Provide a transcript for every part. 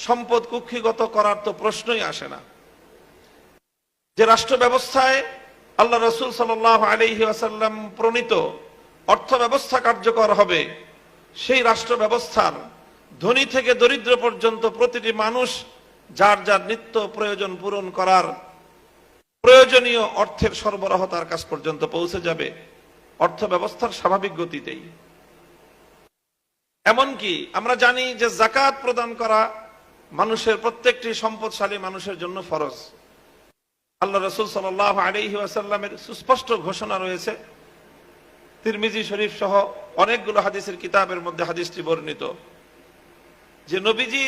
সম্পদ কুক্ষিগত করার তো প্রশ্নই আসে না। যে রাষ্ট্র ব্যবস্থায় আল্লাহ রাসূল সাল্লাল্লাহু আলাইহি ওয়াসাল্লাম প্রণীত অর্থ ব্যবস্থা কার্যকর হবে, সেই রাষ্ট্র ব্যবস্থার ধনী থেকে দরিদ্র পর্যন্ত প্রতিটি মানুষ যার যার নিত্য প্রয়োজন পূরণ করার প্রয়োজনীয় অর্থের সরবরাহ তার কাছ পর্যন্ত পৌঁছে যাবে অর্থ ব্যবস্থার স্বাভাবিক গতিতেই। এমনকি আমরা জানি যে যাকাত প্রদান করা মানুষের প্রত্যেকটি সম্পদশালী মানুষের জন্য ফরজ। আল্লাহ রাসূল সাল্লাল্লাহু আলাইহি ওয়াসাল্লামের সুস্পষ্ট ঘোষণা রয়েছে, তিরমিজি শরীফ সহ অনেকগুলো হাদিসের কিতাবের মধ্যে হাদিসটি বর্ণিত, যে নবীজি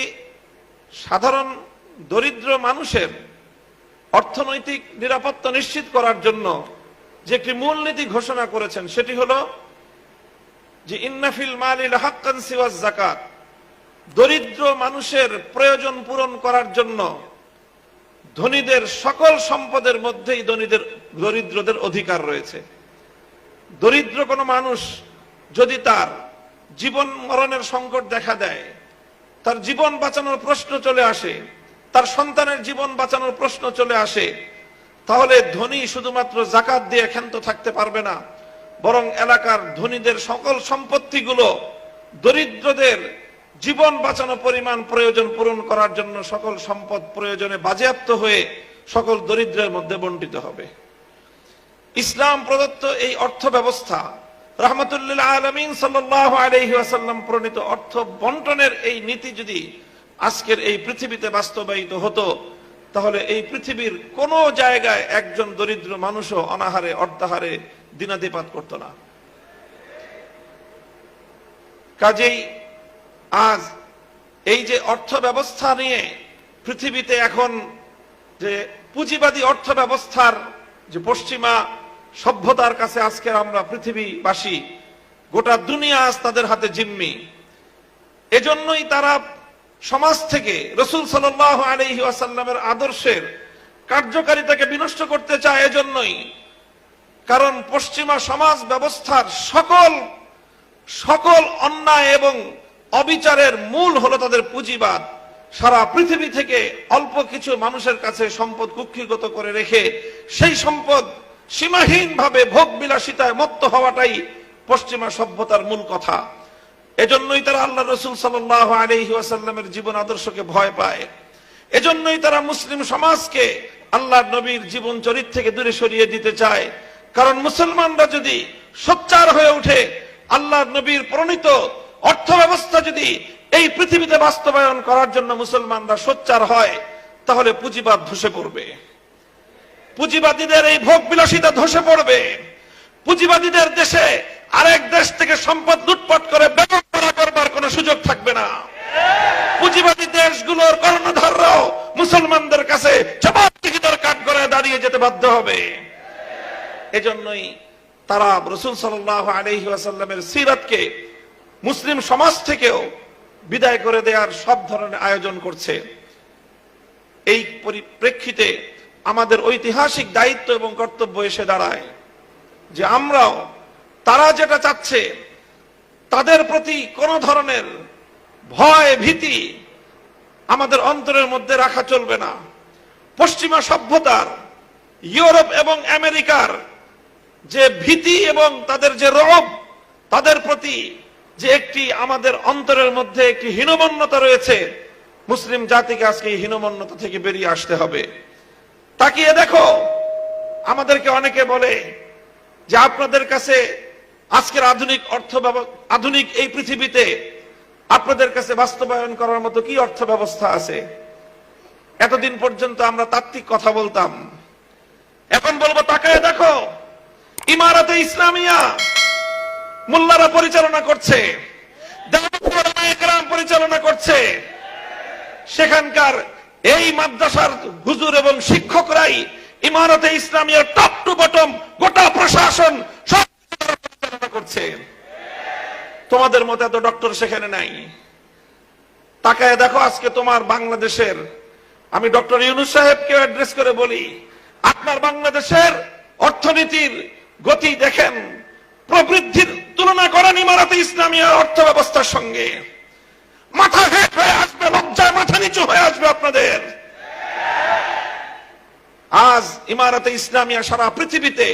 সাধারণ দরিদ্র মানুষের অর্থনৈতিক নিরাপত্তা নিশ্চিত করার জন্য যে একটি মূলনীতি ঘোষণা করেছেন, সেটি হলো যে ইন্না ফিল মালি লাহাক্কান সিওয়াজ যাকাত, দরিদ্র মানুষের প্রয়োজন পূরণ করার জন্য ধনীদের সকল সম্পদের মধ্যেই দরিদ্রদের অধিকার রয়েছে। দরিদ্র কোনো মানুষ যদি তার জীবন মরণের সংকট দেখা দেয়, তার জীবন বাঁচানোর প্রশ্ন চলে আসে, তার সন্তানের জীবন বাঁচানোর প্রশ্ন চলে আসে, তাহলে ধনী শুধুমাত্র যাকাত দিয়ে ক্ষান্ত থাকতে পারবে না, বরং এলাকার ধনীদের সকল সম্পত্তিগুলো দরিদ্রদের জীবন বাঁচানো পরিমাণ প্রয়োজন পূরণ করার জন্য সকল সম্পদ প্রয়োজনে বাজেয়াপ্ত হয়ে সকল দরিদ্রের মধ্যে বণ্টিত হবে। ইসলাম প্রদত্ত এই অর্থ ব্যবস্থা, রাহমাতুল লিল আলামিন সাল্লাল্লাহু আলাইহি ওয়াসাল্লাম প্রণীত অর্থ বন্টনের এই নীতি যদি আজকের এই পৃথিবীতে বাস্তবায়িত হতো, তাহলে এই পৃথিবীর কোন জায়গায় একজন দরিদ্র মানুষও অনাহারে অর্ধাহারে দিনাতিপাত করত না। কাজেই আজ এই যে অর্থ ব্যবস্থা নিয়ে পৃথিবীতে এখন যে পুঁজিবাদী অর্থ ব্যবস্থার যে পশ্চিমা সভ্যতার কাছে আজকের আমরা পৃথিবীবাসী, গোটা দুনিয়া আজ তাদের হাতে জিম্মি। এজন্যই তারা সমাজ থেকে রাসূল সাল্লাল্লাহু আলাইহি ওয়াসাল্লামের আদর্শের কার্যকারিতাকে বিনষ্ট করতে চায়। এজন্যই কারণ পশ্চিমা সমাজ ব্যবস্থার সকল অন্যায় এবং অবিচারের মূল হলো তাদের পুঁজিবাদ। সারা পৃথিবী থেকে অল্প কিছু মানুষের কাছে সম্পদ কুক্ষিগত করে রেখে সেই সম্পদ সীমাহীন ভাবে ভোগ বিলাসিতায় মত্ত হওয়াটাই পশ্চিমা সভ্যতার মূল কথা। এজন্যই তারা আল্লাহ রাসূল সাল্লাল্লাহু আলাইহি ওয়াসাল্লামের জীবন আদর্শকে ভয় পায়। এজন্যই তারা মুসলিম সমাজকে আল্লাহর নবীর জীবন চরিত্র থেকে দূরে সরিয়ে দিতে চায়। কারণ মুসলমানরা যদি সোচ্চার হয়ে ওঠে, আল্লাহর নবীর প্রণীত অর্থ ব্যবস্থা যদি এই পৃথিবীতে বাস্তবায়ন করার জন্য মুসলমানরা সোচ্চার হয়, তাহলে পুঁজিবাদ ধসে পড়বে, পুঁজিবাদীদের এই ভোগ বিলাসিতা ধসে পড়বে, পুঁজিবাদীদের দেশে আরেক দেশ থেকে সম্পদ লুটপাট করে ব্যবহার করবার কোনো সুযোগ থাকবে না। পুঁজিবাদী দেশগুলোর কর্ণধাররাও মুসলমানদের কাছে জবাবদিহিতার কাঠগড়ায় দাঁড়িয়ে যেতে বাধ্য হবে। এজন্যই তারা রাসূল সাল্লাল্লাহু আলাইহি ওয়াসাল্লামের সিরাতকে মুসলিম সমাজ থেকেও বিদায় করে দেওয়ার সব ধরনের আয়োজন করছে। এই পরিপ্রেক্ষিতে আমাদের ঐতিহাসিক দায়িত্ব এবং কর্তব্য এসে দাঁড়ায় যে আমরাও তারা যেটা চাচ্ছে তাদের প্রতি কোন ধরনের ভয় ভীতি আমাদের অন্তরের মধ্যে রাখা চলবে না। পশ্চিমা সভ্যতার, ইউরোপ এবং আমেরিকার যে ভীতি এবং তাদের যে রব, তাদের প্রতি যে একটি আমাদের অন্তরের মধ্যে একটি হীনমন্যতা রয়েছে, মুসলিম জাতিকে আজকে এই হীনমন্যতা থেকে বেরিয়ে আসতে হবে। তাকিয়ে দেখো, আমাদেরকে অনেকে বলে যে আপনাদের কাছে আজকের আধুনিক এই পৃথিবীতে আপনাদের কাছে বাস্তবায়ন করার মতো কি অর্থ ব্যবস্থা আছে? এতদিন পর্যন্ত আমরা তাত্ত্বিক কথা বলতাম, এখন বলবো তাকায় দেখো, ইমারতে ইসলামিয়া মোল্লারা পরিচালনা করছে, পরিচালনা করছে। সেখানকার এই মাদ্রাসার হুজুর এবং শিক্ষকরাই ইমারতে ইসলামিয়ার টপ টু বটম গোটা প্রশাসন সব পরিচালনা করছে। তোমাদের মতো এত ডক্টর সেখানে নাই। তাকায় দেখো আজকে তোমার বাংলাদেশের, আমি ডক্টর ইউনূস সাহেবকে অ্যাড্রেস করে বলি, আপনার বাংলাদেশের অর্থনীতির গতি দেখেন, প্রবৃদ্ধির তুলনা করেন ইমারতে ইসলামিয়ার অর্থ ব্যবস্থার সঙ্গে, মাথা হেঁট হয়ে আসবে, লজ্জায় মাথা নিচু হয়ে আসবে আপনাদের। আজ ইমারতে ইসলামিয়া সারা পৃথিবীতে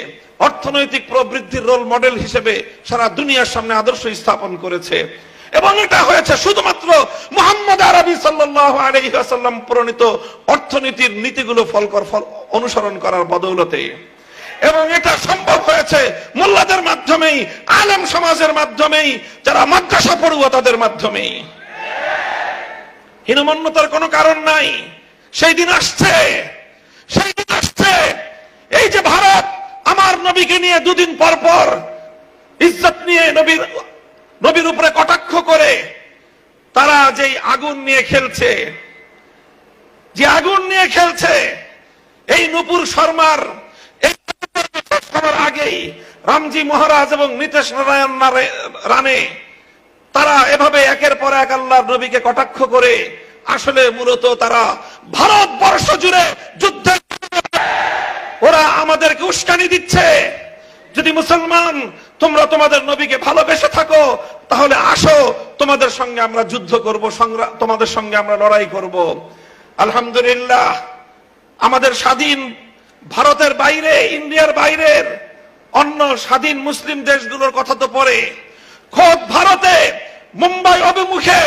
অর্থনৈতিক প্রবৃদ্ধির রোল মডেল হিসেবে সারা দুনিয়ার সামনে আদর্শ স্থাপন করেছে, এবং এটা হয়েছে শুধুমাত্র মুহাম্মদ আরবি সাল্লাল্লাহু আলাইহি ওয়াসাল্লাম প্রণীত অর্থনীতির নীতিগুলো অনুসরণ করার বদৌলতে। এবং এটা সম্ভব হয়েছে মোল্লাদের মাধ্যমেই, আলেম সমাজের মাধ্যমেই, যারা মাদ্রাসা পড়ুয়া তাদের মাধ্যমেই। হীনমন্যতার কোনো কারণ নাই। সেই দিন আসছে, সেই দিন আসছে। এই যে ভারত আমার নবীকে নিয়ে দুদিন পর পর ইজ্জত নিয়ে নবীর উপরে কটাক্ষ করে তারা যেই আগুন নিয়ে খেলছে, যে আগুন নিয়ে খেলছে, এই নূপুর শর্মার আগেই রামজি মহারাজ এবং নীতিশ নারায়ণ রানে তারা এভাবে একের পর এক আল্লাহর নবীকে কটাক্ষ করে আসলে মূলত তারা ভারতবর্ষ জুড়ে যুদ্ধের, ওরা আমাদেরকে উস্কানি দিচ্ছে। যদি মুসলমান তোমরা তোমাদের নবীকে ভালোবেসে থাকো তাহলে আসো, তোমাদের সঙ্গে আমরা যুদ্ধ করব, তোমাদের সঙ্গে আমরা লড়াই করব। আলহামদুলিল্লাহ, আমাদের স্বাধীন ভারতের বাইরে, ইন্ডিয়ার বাইরের অন্য স্বাধীন মুসলিম দেশগুলোর কথা তো পরে, খোদ ভারতে মুম্বাই অভিমুখে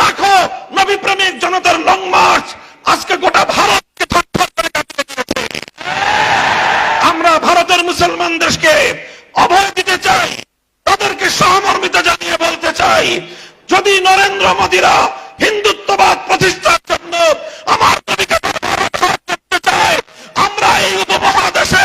লাখো নবী প্রেমিক জনতার লং মার্চ আজকে গোটা ভারতকে থরথর করে কাঁপিয়ে দিয়েছে। আমরা ভারতের মুসলমান দেশকে অভয় দিতে চাই, তাদেরকে সহমর্মিতা জানিয়ে বলতে চাই, যদি নরেন্দ্র মোদীরা হিন্দুত্ববাদ প্রতিষ্ঠার জন্য আমার নবীকে করতে চায়, আমরা এই উপমহাদেশে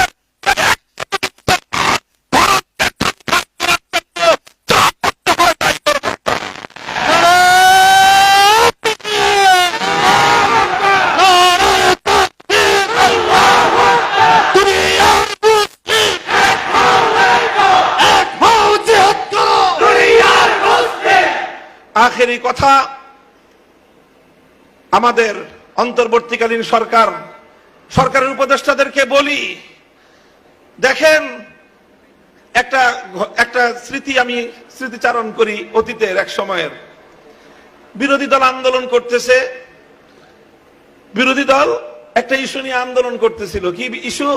আখেরি কথা, আমাদের অন্তর্বর্তীকালীন সরকারের উপদেষ্টাদেরকে বলি, দেখেন একটা স্মৃতি আমি স্মৃতিচারণ করি অতীতের এক সময়ের। বিরোধী দল আন্দোলন করতেছে, বিরোধী দল একটা ইস্যু নিয়ে আন্দোলন করতেছিল। কি ইস্যু?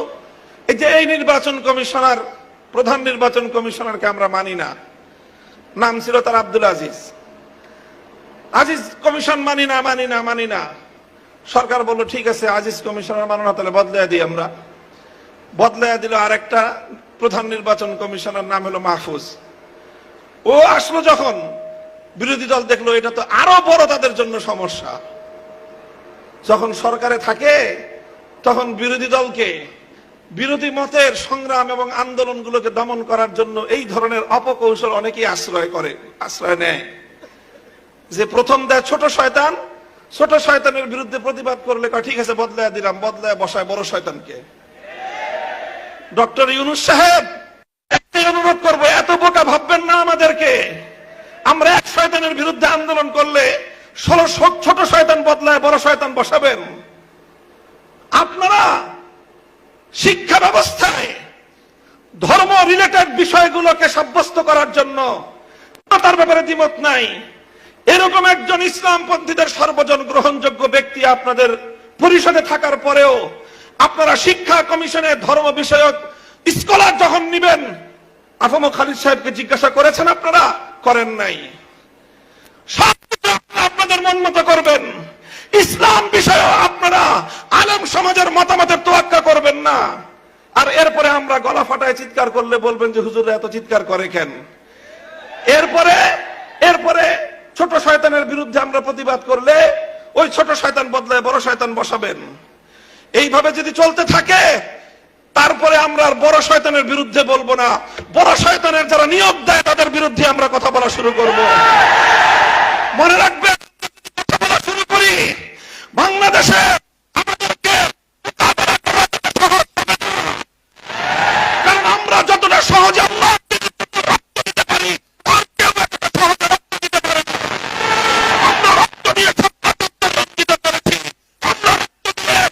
এই যে এই নির্বাচন কমিশনার, প্রধান নির্বাচন কমিশনারকে আমরা মানি না, নাম ছিল তার আব্দুল আজিজ। আজিজ কমিশন মানি না, মানি না, মানি না। সরকার বলল ঠিক আছে, আজিজ কমিশনার মানো না, তাহলে বদলাইয়া দিই আমরা। বদলাইয়া দিল আরেকটা প্রধান নির্বাচন কমিশনার, নাম হলো মাহফুজ। ও আসলো যখন, বিরোধী দল দেখলো এটা তো আরো বড় তাদের জন্য সমস্যা। যখন সরকারে থাকে তখন বিরোধী দলকে, বিরোধী মতের সংগ্রাম এবং আন্দোলনগুলোকে দমন করার জন্য এই ধরনের অপকৌশল অনেকেই আশ্রয় নেয়। যে প্রথম দেয় ছোট শয়তান, ছোট শয়তানের বিরুদ্ধে প্রতিবাদ করলে ঠিক আছে বদলায় দিলাম, বদলায় বসায় বড় শয়তানকে। ডক্টর ইউনূস সাহেব, একটাই অনুরোধ করবো, এত বোকা ভাববেন না আমাদেরকে। আমরা এক শয়তানের বিরুদ্ধে আন্দোলন করলে 16 ছোট শয়তান বদলায় বড় শয়তান বসাবেন। আপনারা শিক্ষা ব্যবস্থায় ধর্ম রিলেটেড বিষয়গুলোকে সাব্যস্ত করার জন্য তার ব্যাপারে দ্বিমত নাই, এরকম একজন ইসলামপন্থীদের সর্বজন গ্রহণযোগ্য ব্যক্তি আপনাদের পরিষদে থাকার পরেও আপনারা শিক্ষা কমিশনে ধর্ম বিষয়ক স্কলার যখন নিবেন, আফম খালিদ সাহেবকে জিজ্ঞাসা করেছেন আপনারা? করেন নাই। সবকিছু আপনাদের মন মতো করবেন, ইসলাম বিষয়ে আপনারা আলেম সমাজের মতামতের তোয়াক্কা করবেন না। আর এরপরে আমরা গলা ফাটায় চিৎকার করলে বলবেন যে হুজুররা এত চিৎকার করে কেন। এরপরে ছোট শয়তানের বিরুদ্ধে আমরা প্রতিবাদ করলে ওই ছোট শয়তান বদলায় বড় শয়তান বসাবেন। এইভাবে যদি চলতে থাকে তারপরে আমরা আর বড় শয়তানের বিরুদ্ধে বলবো না, বড় শয়তানের যারা নিয়োগ দেয় তাদের বিরুদ্ধে আমরা কথা বলা শুরু করব। মনে রাখবেন, কথা বলা শুরু করি বাংলাদেশে আমাদেরকে মোকাবেলা করা সহজ হবে না। কারণ আমরা যতটা সহজে আল্লাহ রক্ত দিতে পারি, আর কেউ এতটা সহজে রক্ত দিতে পারে না। আমরা রক্ত দিয়ে রঞ্জিত করেছি, আমরা রক্ত দিয়ে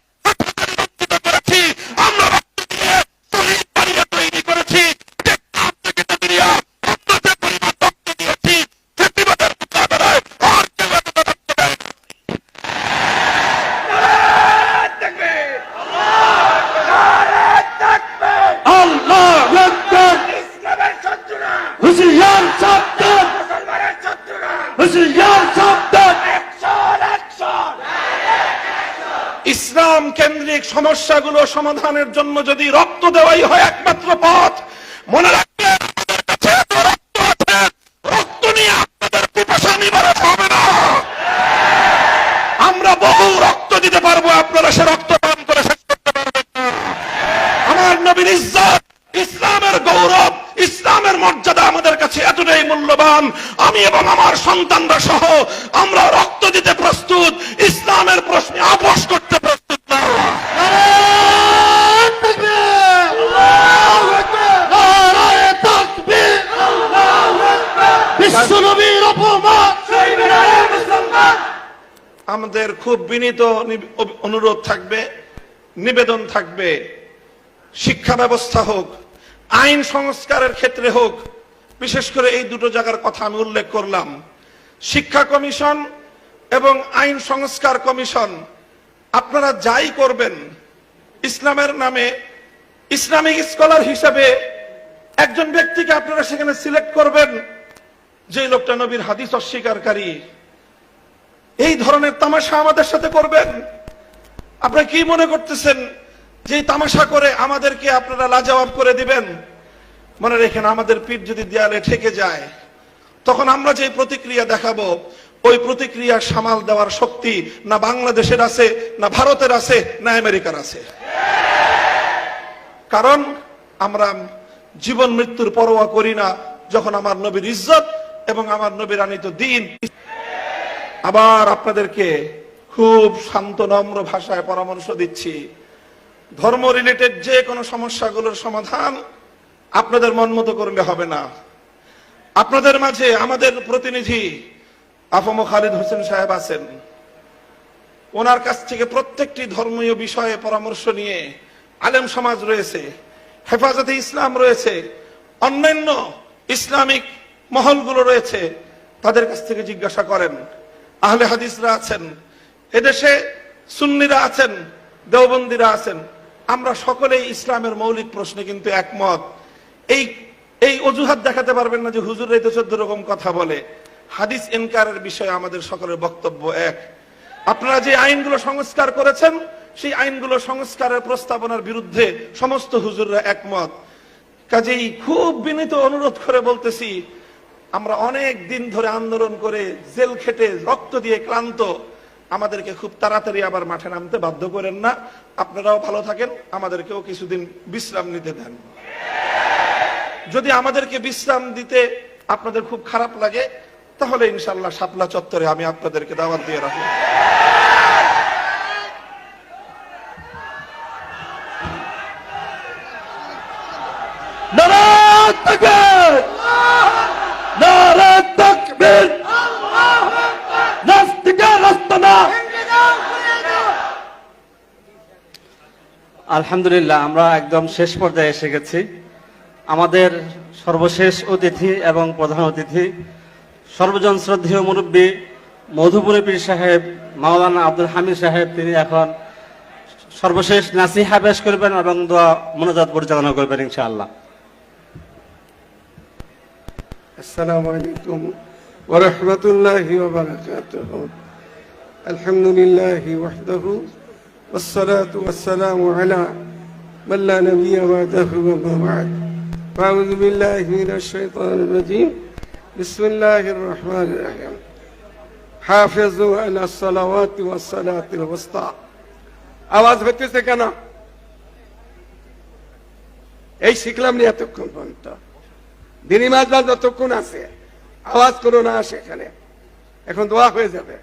রঞ্জিত করেছি, আমরা রক্ত দিয়ে শহীদ বাড়িয়া তৈরি করেছি। থেকে পরিমাণ রক্ত দিয়েছি, ফেসিবাদের মোকাবেলায় আর কেউ ইসলাম কেন্দ্রিক সমস্যাগুলো সমাধানের জন্য যদি রক্ত দেওয়াই হয় একমাত্র পথ, মনে রাখবেন আমাদের কাছে এত রক্ত আছে, রক্ত নিয়ে আপনাদের পিপাসা নিবারণ হবে না। আমরা বহু রক্ত দিতে পারবো, আপনারা সে রক্ত পান করে শেষ করতে পারবেন না। আমার নবীর ইজ্জত, ইসলামের গৌরব, ইসলামের মর্যাদা আমাদের কাছে এতটাই মূল্যবান, আমি এবং আমার সন্তানরা সহ আমরা রক্ত দিতে প্রস্তুত, ইসলামের প্রশ্নে আপোষ করতে প্রস্তুত না। আমাদের খুব বিনীত অনুরোধ থাকবে, নিবেদন থাকবে, শিক্ষা ব্যবস্থা হোক, আইন সংস্কারের ক্ষেত্রে হোক, বিশেষ করে এই দুটো জায়গার কথা আমি উল্লেখ করলাম, শিক্ষা কমিশন এবং আইন সংস্কার কমিশন, আপনারা যাই করবেন ইসলামের নামে ইসলামিক স্কলার হিসেবে একজন ব্যক্তিকে আপনারা সেখানে সিলেক্ট করবেন যে লোকটা নবীর হাদিস অস্বীকারী। এই ধরনের তামাশা আমাদের সাথে করবেন? আপনারা কি মনে করতেছেন যে তামাশা করে আমাদেরকে আপনারা লাজবাব করে দিবেন? মনে রেখেন, আমাদের পিঠ যদি দেয়ালে ঠেকে যায় তখন আমরা যে প্রতিক্রিয়া দেখাবো, ওই প্রতিক্রিয়া সামাল দেওয়ার শক্তি না বাংলাদেশের আছে, না ভারতের আছে, না আমেরিকার আছে। কারণ আমরা জীবন মৃত্যুর পরোয়া করি না যখন আমার নবীর ইজ্জত এবং আমার নবীর আনিত দ্বীন। আবার আপনাদেরকে খুব শান্ত নম্র ভাষায় পরামর্শ দিচ্ছি, ধর্ম রিলেটেড যে কোনো সমস্যাগুলোর সমাধান আপনাদের মন মতো করলে হবে না। আপনাদের মাঝে আমাদের প্রতিনিধি আফম খালিদ হোসেন সাহেব আছেন, ওনার কাছ থেকে প্রত্যেকটি ধর্মীয় বিষয়ে পরামর্শ নিয়ে আলেম সমাজ রয়েছে, হেফাজতে ইসলাম রয়েছে, অন্যান্য ইসলামিক মহলগুলো রয়েছে, তাদের কাছ থেকে জিজ্ঞাসা করেন। আহলে হাদিসরা আছেন, এদেশে সুন্নিরা আছেন, দেওবন্দিরা আছেন, আমরা সকলেই ইসলামের মৌলিক প্রশ্নে কিন্তু একমত। এই অজুহাত দেখাতে পারবেন না যে হুজুর এই তো 14 রকম কথা বলে। হাদিস ইনকারের বিষয়ে আমাদের সকলের বক্তব্য এক। আপনারা যে আইনগুলো সংস্কার করেছেন সেই আইনগুলো সংস্কারের প্রস্তাবনার বিরুদ্ধে সমস্ত হুজুররা একমত। কাজেই খুব বিনীত অনুরোধ করে বলতেছি, আমরা অনেক দিন ধরে আন্দোলন করে জেল খেটে রক্ত দিয়ে ক্লান্ত, আমাদেরকে খুব তাড়াতাড়ি আবার মাঠে নামতে বাধ্য করেন না। আপনারাও ভালো থাকেন, আমাদেরকেও কিছুদিন বিশ্রাম নিতে দেন। যদি আমাদেরকে বিশ্রাম দিতে আপনাদের খুব খারাপ লাগে তাহলে ইনশাআল্লাহ শাপলা চত্বরে আমি আপনাদেরকে দাওয়াত দিয়ে রাখবো। নারে তাকবীর, নারে তাকবীর, নাস্তিকের আস্তানা। আলহামদুলিল্লাহ, আমরা একদম শেষ পর্যায়ে এসে গেছি। আমাদের সর্বশেষ অতিথি এবং প্রধান অতিথি সর্বজন শ্রদ্ধেয় মুরব্বী মধুপুরে পীর সাহেব মাওলানা আব্দুল হামিদ সাহেব, তিনি এখন সর্বশেষ নাসিহা পেশ করবেন এবং দোয়া মোনাজাত পরিচালনা করবেন ইনশাআল্লাহ। السلام عليكم ورحمة الله وبركاته. الحمد لله وحده والصلاة والسلام على من لا نبي بعده وما بعد. أعوذ بالله من الشيطان الرجيم. بسم الله الرحمن الرحيم. حافظوا على الصلوات والصلاة الوسطى. আওয়াজ হচ্ছে কেন? এই শিখলাম নি এতক্ষণ পর্যন্ত। দিনী মাঝরাত যতক্ষণ আছে আওয়াজ করো না সেখানে, এখন দোয়া হয়ে যাবে।